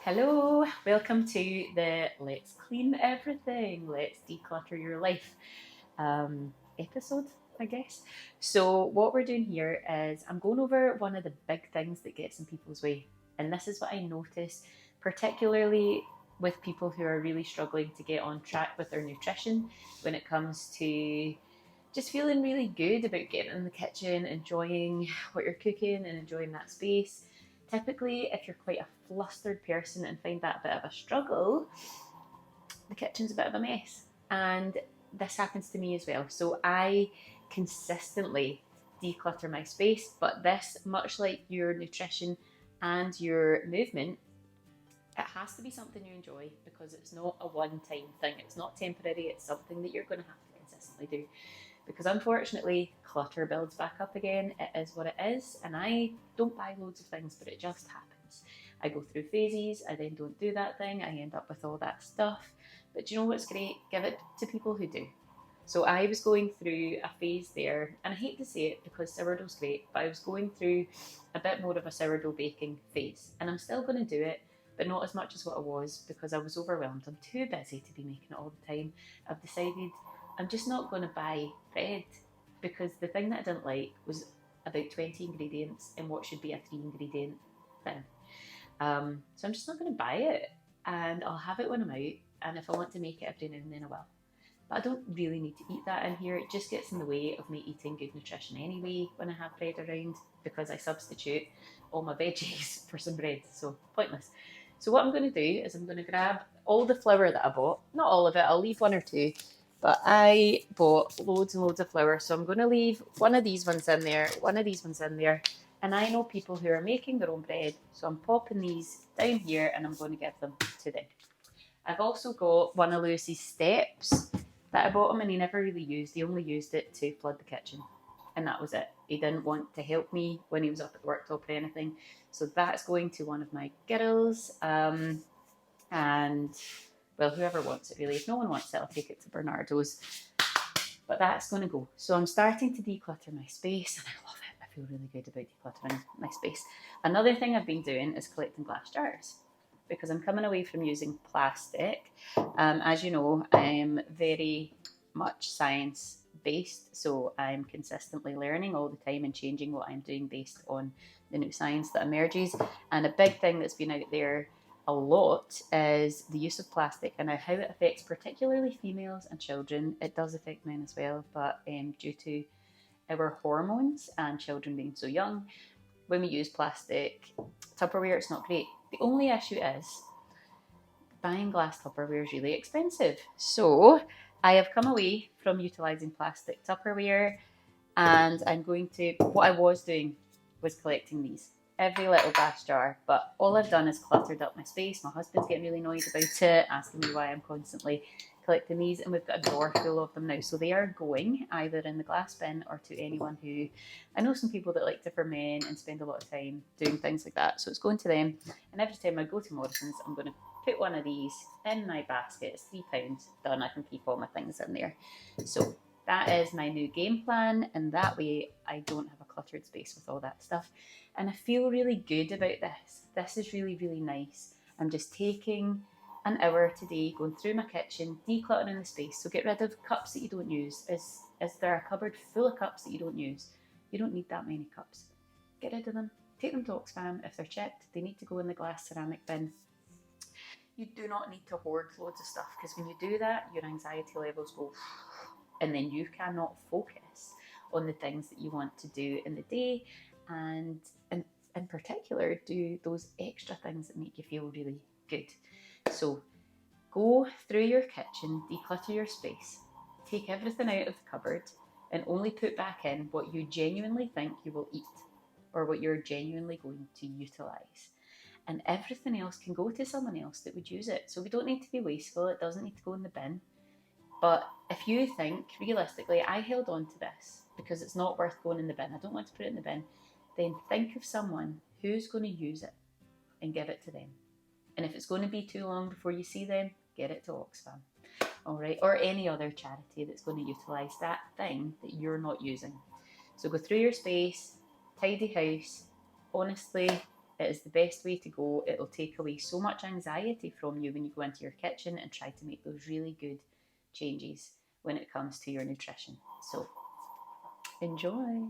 Hello, welcome to the Let's Clean Everything, Let's Declutter Your Life episode, I guess. So, what we're doing here is I'm going over one of the big things that gets in people's way. And this is what I notice, particularly with people who are really struggling to get on track with their nutrition when it comes to just feeling really good about getting in the kitchen, enjoying what you're cooking and enjoying that space. Typically, if you're quite a flustered person and find that a bit of a struggle, the kitchen's a bit of a mess. And this happens to me as well. So I consistently declutter my space, but this, much like your nutrition and your movement, it has to be something you enjoy because it's not a one time thing. It's not temporary, it's something that you're going to have to consistently do because unfortunately clutter builds back up again. It is what it is, and I don't buy loads of things, but it just happens. I go through phases, I then don't do that thing, I end up with all that stuff. But do you know what's great? Give it to people who do. So I was going through a phase there, and I hate to say it because sourdough's great, but I was going through a bit more of a sourdough baking phase, and I'm still going to do it, but not as much as what I was because I was overwhelmed. I'm too busy to be making it all the time. I've decided I'm just not going to buy bread because the thing that I didn't like was about 20 ingredients in what should be a 3 ingredient thing. So I'm just not going to buy it, and I'll have it when I'm out. And if I want to make it every now and then, I will. But I don't really need to eat that in here. It just gets in the way of me eating good nutrition anyway when I have bread around because I substitute all my veggies for some bread. So pointless. So what I'm going to do is I'm going to grab all the flour that I bought. Not all of it. I'll leave one or two. But I bought loads and loads of flour. So I'm going to leave one of these ones in there, one of these ones in there. And I know people who are making their own bread. So I'm popping these down here and I'm going to give them to them. I've also got one of Lewis's steps that I bought him and he never really used. He only used it to flood the kitchen. And that was it. He didn't want to help me when he was up at the worktop or anything. So that's going to one of my girls. And well, whoever wants it really. If no one wants it, I'll take it to Bernardo's. But that's going to go. So I'm starting to declutter my space and I love it. I feel really good about decluttering my space. Another thing I've been doing is collecting glass jars because I'm coming away from using plastic. As you know, I'm very much science based, so I'm consistently learning all the time and changing what I'm doing based on the new science that emerges. And a big thing that's been out there a lot is the use of plastic and how it affects particularly females and children. It does affect men as well, but due to our hormones and children being so young, when we use plastic Tupperware, it's not great. The only issue is buying glass Tupperware is really expensive. So I have come away from utilising plastic Tupperware and I'm going to, what I was doing was collecting these. Every little glass jar, but all I've done is cluttered up my space. My husband's getting really annoyed about it, asking me why I'm constantly collecting these, and we've got a drawer full of them now. So they are going either in the glass bin or to anyone who, I know some people that like to ferment and spend a lot of time doing things like that. So it's going to them, and every time I go to Morrison's, I'm going to put one of these in my basket. It's £3, done. I can keep all my things in there. So that is my new game plan, and that way I don't have a cluttered space with all that stuff. And I feel really good about this. This is really, really nice. I'm just taking an hour today going through my kitchen, decluttering the space. So get rid of cups that you don't use. Is there a cupboard full of cups that you don't use? You don't need that many cups. Get rid of them. Take them to Oxfam. If they're chipped, they need to go in the glass ceramic bin. You do not need to hoard loads of stuff because when you do that, your anxiety levels go and then you cannot focus on the things that you want to do in the day and in particular do those extra things that make you feel really good. So go through your kitchen, declutter your space, take everything out of the cupboard and only put back in what you genuinely think you will eat or what you're genuinely going to utilise. And everything else can go to someone else that would use it. So we don't need to be wasteful, it doesn't need to go in the bin. But if you think, realistically, I held on to this because it's not worth going in the bin, I don't want to put it in the bin, then think of someone who's going to use it and give it to them. And if it's going to be too long before you see them, get it to Oxfam, all right? Or any other charity that's going to utilise that thing that you're not using. So go through your space, tidy house. Honestly, It is the best way to go. It'll take away so much anxiety from you when you go into your kitchen and try to make those really good changes when it comes to your nutrition. So enjoy.